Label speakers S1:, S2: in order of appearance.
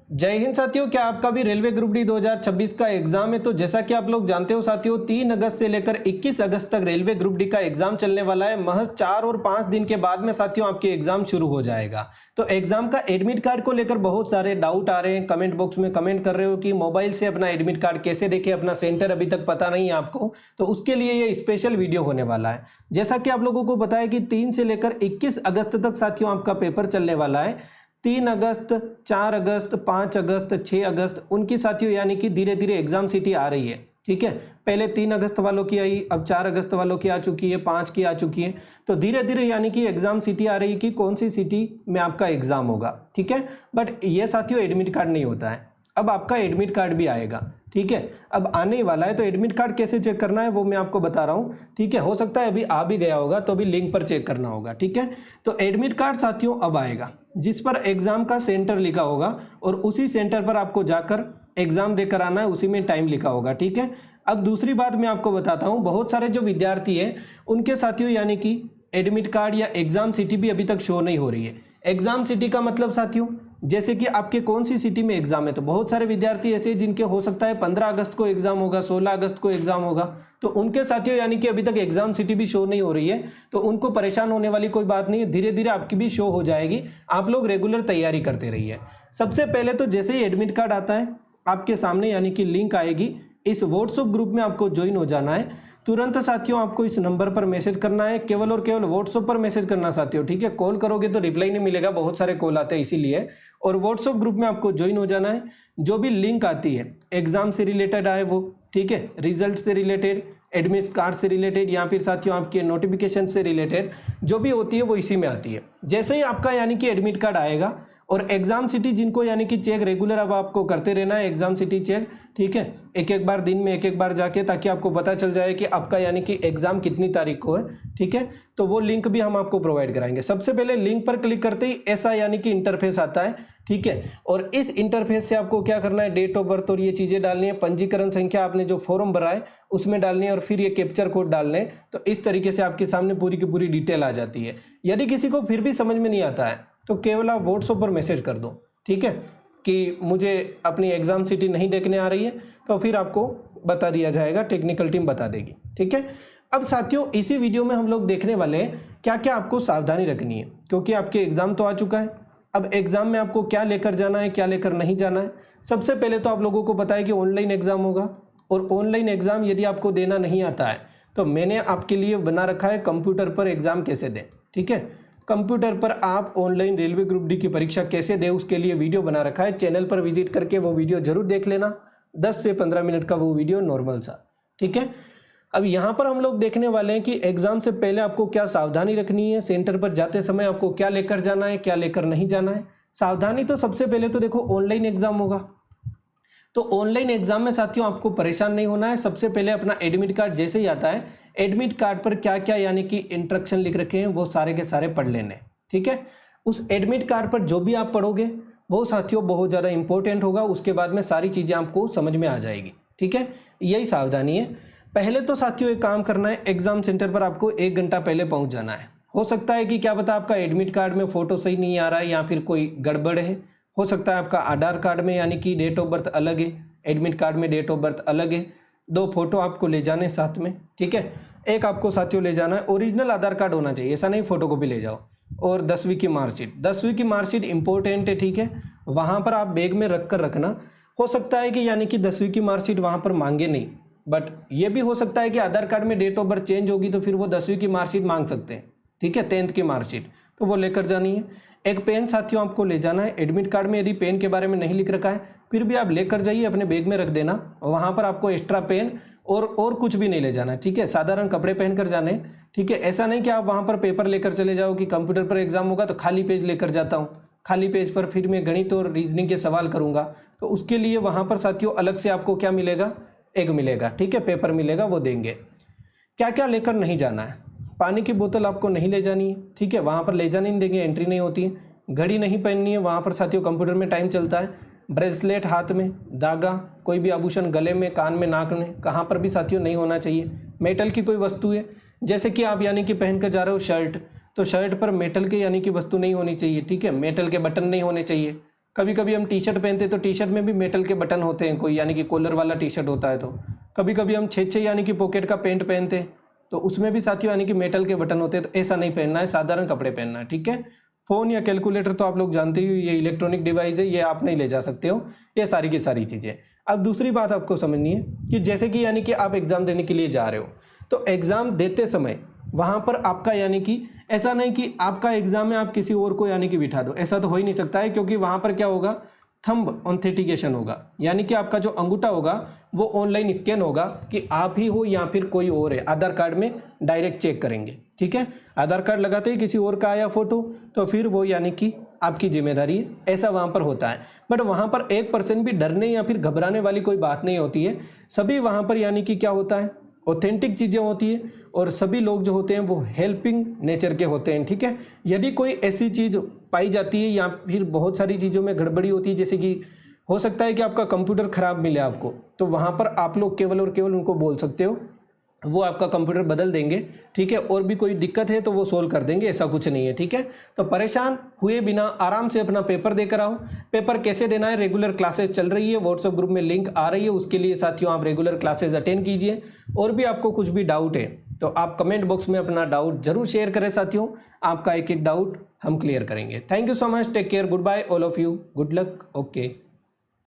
S1: जय हिंद साथियों, क्या आपका भी रेलवे ग्रुप डी 2026 का एग्जाम है? तो जैसा कि आप लोग जानते हो साथियों, 3 अगस्त से लेकर 21 अगस्त तक रेलवे ग्रुप डी का एग्जाम चलने वाला है। महज 4 और 5 दिन के बाद में साथियों आपके एग्जाम शुरू हो जाएगा। तो एग्जाम का एडमिट कार्ड को लेकर बहुत सारे डाउट आ रहे हैं। कमेंट बॉक्स में कमेंट कर रहे हो कि मोबाइल से अपना एडमिट कार्ड कैसे देखें, अपना सेंटर अभी तक पता नहीं है आपको, तो उसके लिए ये स्पेशल वीडियो होने वाला है। जैसा कि आप लोगों को पता है कि 3 से लेकर 21 अगस्त तक साथियों आपका पेपर चलने वाला है। 3 अगस्त, 4 अगस्त, 5 अगस्त, 6 अगस्त उनकी साथियों यानी कि धीरे धीरे एग्जाम सिटी आ रही है। ठीक है, पहले 3 अगस्त वालों की आई, अब 4 अगस्त वालों की आ चुकी है, 5 की आ चुकी है। तो धीरे धीरे यानी कि एग्जाम सिटी आ रही है कि कौन सी सिटी में आपका एग्जाम होगा। ठीक है, बट ये साथियों एडमिट कार्ड नहीं होता है। अब आपका एडमिट कार्ड भी आएगा। ठीक है, अब आने ही वाला है। तो एडमिट कार्ड कैसे चेक करना है वो मैं आपको बता रहा हूँ। ठीक है, हो सकता है अभी आ भी गया होगा तो अभी लिंक पर चेक करना होगा। ठीक है, तो एडमिट कार्ड साथियों अब आएगा जिस पर एग्जाम का सेंटर लिखा होगा और उसी सेंटर पर आपको जाकर एग्जाम देकर आना है, उसी में टाइम लिखा होगा। ठीक है, अब दूसरी बात मैं आपको बताता हूँ, बहुत सारे जो विद्यार्थी हैं उनके साथियों यानी कि एडमिट कार्ड या एग्जाम सिटी भी अभी तक शो नहीं हो रही है। एग्जाम सिटी का मतलब साथियों जैसे कि आपके कौन सी सिटी में एग्जाम है, तो बहुत सारे विद्यार्थी ऐसे जिनके हो सकता है 15 अगस्त को एग्जाम होगा, 16 अगस्त को एग्जाम होगा, तो उनके साथियों यानी कि अभी तक एग्जाम सिटी भी शो नहीं हो रही है। तो उनको परेशान होने वाली कोई बात नहीं है, धीरे धीरे आपकी भी शो हो जाएगी। आप लोग रेगुलर तैयारी करते रहिए। सबसे पहले तो जैसे ही एडमिट कार्ड आता है आपके सामने यानी कि लिंक आएगी, इस व्हाट्सएप ग्रुप में आपको ज्वाइन हो जाना है। तुरंत साथियों आपको इस नंबर पर मैसेज करना है, केवल और केवल व्हाट्सएप पर मैसेज करना साथियों। ठीक है, कॉल करोगे तो रिप्लाई नहीं मिलेगा, बहुत सारे कॉल आते हैं इसीलिए। और व्हाट्सएप ग्रुप में आपको ज्वाइन हो जाना है। जो भी लिंक आती है एग्जाम से रिलेटेड आए वो, ठीक है, रिजल्ट से रिलेटेड, एडमिट कार्ड से रिलेटेड या फिर साथियों आपके नोटिफिकेशन से रिलेटेड जो भी होती है वो इसी में आती है। जैसे ही आपका यानी कि एडमिट कार्ड आएगा और एग्जाम सिटी जिनको यानी कि चेक रेगुलर अब आपको करते रहना है, एग्जाम सिटी चेक। ठीक है, एक एक बार दिन में एक एक बार जाके, ताकि आपको पता चल जाए कि आपका यानी कि एग्जाम कितनी तारीख को है। ठीक है, तो वो लिंक भी हम आपको प्रोवाइड कराएंगे। सबसे पहले लिंक पर क्लिक करते ही ऐसा यानी कि इंटरफेस आता है। ठीक है, और इस इंटरफेस से आपको क्या करना है, डेट ऑफ बर्थ और ये चीजें डालनी है, पंजीकरण संख्या आपने जो फॉर्म भरा है उसमें डालनी है, और फिर ये कैप्चर कोड डालने हैं। तो इस तरीके से आपके सामने पूरी की पूरी डिटेल आ जाती है। यदि किसी को फिर भी समझ में नहीं आता है तो केवल आप व्हाट्सएप पर मैसेज कर दो। ठीक है, कि मुझे अपनी एग्जाम सिटी नहीं देखने आ रही है, तो फिर आपको बता दिया जाएगा, टेक्निकल टीम बता देगी। ठीक है, अब साथियों इसी वीडियो में हम लोग देखने वाले हैं क्या क्या आपको सावधानी रखनी है, क्योंकि आपके एग्जाम तो आ चुका है। अब एग्जाम में आपको क्या लेकर जाना है, क्या लेकर नहीं जाना है। सबसे पहले तो आप लोगों को पता है कि ऑनलाइन एग्जाम होगा, और ऑनलाइन एग्जाम यदि आपको देना नहीं आता है तो मैंने आपके लिए बना रखा है कंप्यूटर पर एग्जाम कैसे दें। ठीक है, कंप्यूटर पर आप ऑनलाइन रेलवे ग्रुप डी की परीक्षा कैसे दें उसके लिए वीडियो बना रखा है। चैनल पर विजिट करके वो वीडियो जरूर देख लेना, 10 से 15 मिनट का वो वीडियो नॉर्मल सा। ठीक है, अब यहाँ पर हम लोग देखने वाले हैं कि एग्जाम से पहले आपको क्या सावधानी रखनी है, सेंटर पर जाते समय आपको क्या लेकर जाना है, क्या लेकर नहीं जाना है। सावधानी तो सबसे पहले तो देखो ऑनलाइन एग्जाम होगा, तो ऑनलाइन एग्जाम में साथियों आपको परेशान नहीं होना है। सबसे पहले अपना एडमिट कार्ड जैसे ही आता है, एडमिट कार्ड पर क्या क्या यानी कि इंस्ट्रक्शन लिख रखे हैं वो सारे के सारे पढ़ लेने। ठीक है, उस एडमिट कार्ड पर जो भी आप पढ़ोगे वो साथियों बहुत ज़्यादा इंपॉर्टेंट होगा, उसके बाद में सारी चीज़ें आपको समझ में आ जाएगी। ठीक है, यही सावधानी है। पहले तो साथियों एक काम करना है, एग्जाम सेंटर पर आपको 1 घंटा पहले पहुंच जाना है। हो सकता है कि क्या पता आपका एडमिट कार्ड में फोटो सही नहीं आ रहा है या फिर कोई गड़बड़ है, हो सकता है आपका आधार कार्ड में यानी कि डेट ऑफ बर्थ अलग है, एडमिट कार्ड में डेट ऑफ बर्थ अलग है। 2 फोटो आपको ले जाने साथ में। ठीक है, एक आपको साथियों ले जाना है ओरिजिनल आधार कार्ड होना चाहिए, ऐसा नहीं फोटो कॉपी ले जाओ, और 10वीं की मार्कशीट। 10वीं की मार्कशीट इंपॉर्टेंट है। ठीक है, वहाँ पर आप बैग में रख कर रखना। हो सकता है कि यानी कि 10वीं की मार्कशीट वहाँ पर मांगे नहीं, बट ये भी हो सकता है कि आधार कार्ड में डेट ऑफ बर्थ चेंज होगी तो फिर वो 10वीं की मार्कशीट मांग सकते हैं। ठीक है, 10th की मार्कशीट तो वो लेकर जानी है। एक पेन साथियों आपको ले जाना है। एडमिट कार्ड में यदि पेन के बारे में नहीं लिख रखा है फिर भी आप लेकर जाइए, अपने बैग में रख देना। वहाँ पर आपको एक्स्ट्रा पेन और कुछ भी नहीं ले जाना। ठीक है, साधारण कपड़े पहन कर जाने। ठीक है, ऐसा नहीं कि आप वहाँ पर पेपर लेकर चले जाओ कि कंप्यूटर पर एग्जाम होगा तो खाली पेज लेकर जाता हूँ, खाली पेज पर फिर मैं गणित और रीजनिंग के सवाल करूँगा। तो उसके लिए वहाँ पर साथियों अलग से आपको क्या मिलेगा, एक मिलेगा। ठीक है, पेपर मिलेगा, वो देंगे। क्या क्या लेकर नहीं जाना है, पानी की बोतल आपको नहीं ले जानी है। ठीक है, वहाँ पर ले जाने नहीं देंगे, एंट्री नहीं होती है। घड़ी नहीं पहननी है, वहाँ पर साथियों कंप्यूटर में टाइम चलता है। ब्रेसलेट हाथ में, धागा, कोई भी आभूषण गले में, कान में, नाक में, कहाँ पर भी साथियों नहीं होना चाहिए। मेटल की कोई वस्तु है, जैसे कि आप यानी कि पहन कर जा रहे हो शर्ट, तो शर्ट पर मेटल के यानी कि वस्तु नहीं होनी चाहिए। ठीक है, मेटल के बटन नहीं होने चाहिए। कभी कभी हम टी शर्ट पहनते हैं तो टी शर्ट में भी मेटल के बटन होते हैं कोई, यानी कि कॉलर वाला टी शर्ट होता है। तो कभी कभी हम 6 यानी कि पॉकेट का पैंट पहनते हैं तो उसमें भी साथियों यानी कि मेटल के बटन होते हैं। तो ऐसा नहीं पहनना है, साधारण कपड़े पहनना है, ठीक है। फ़ोन या कैलकुलेटर तो आप लोग जानते ही हो, ये इलेक्ट्रॉनिक डिवाइस है, ये आप नहीं ले जा सकते हो, ये सारी की सारी चीज़ें। अब दूसरी बात आपको समझनी है कि जैसे कि यानी कि आप एग्ज़ाम देने के लिए जा रहे हो, तो एग्ज़ाम देते समय वहाँ पर आपका यानी कि ऐसा नहीं कि आपका एग्ज़ाम है आप किसी और को यानी कि बिठा दो, ऐसा तो हो ही नहीं सकता है, क्योंकि वहाँ पर क्या होगा, थंब ऑथेंटिकेशन होगा, यानी कि आपका जो अंगूठा होगा वो ऑनलाइन स्कैन होगा कि आप ही हो या फिर कोई और है। आधार कार्ड में डायरेक्ट चेक करेंगे, ठीक है। आधार कार्ड लगाते ही किसी और का आया फोटो तो फिर वो यानी कि आपकी जिम्मेदारी है, ऐसा वहाँ पर होता है। बट वहाँ पर 1% भी डरने या फिर घबराने वाली कोई बात नहीं होती है। सभी वहाँ पर यानी कि क्या होता है, ऑथेंटिक चीज़ें होती है और सभी लोग जो होते हैं वो हेल्पिंग नेचर के होते हैं, ठीक है। यदि कोई ऐसी चीज़ पाई जाती है या फिर बहुत सारी चीज़ों में गड़बड़ी होती है, जैसे कि हो सकता है कि आपका कंप्यूटर ख़राब मिले आपको, तो वहाँ पर आप लोग केवल और केवल उनको बोल सकते हो, वो आपका कंप्यूटर बदल देंगे, ठीक है। और भी कोई दिक्कत है तो वो सोल्व कर देंगे, ऐसा कुछ नहीं है, ठीक है। तो परेशान हुए बिना आराम से अपना पेपर देकर आओ। पेपर कैसे देना है, रेगुलर क्लासेस चल रही है, व्हाट्सएप ग्रुप में लिंक आ रही है, उसके लिए साथियों आप रेगुलर क्लासेस अटेंड कीजिए। और भी आपको कुछ भी डाउट है तो आप कमेंट बॉक्स में अपना डाउट जरूर शेयर करें साथियों, आपका एक एक डाउट हम क्लियर करेंगे। Thank you so much, take care, goodbye all of you, good luck, okay.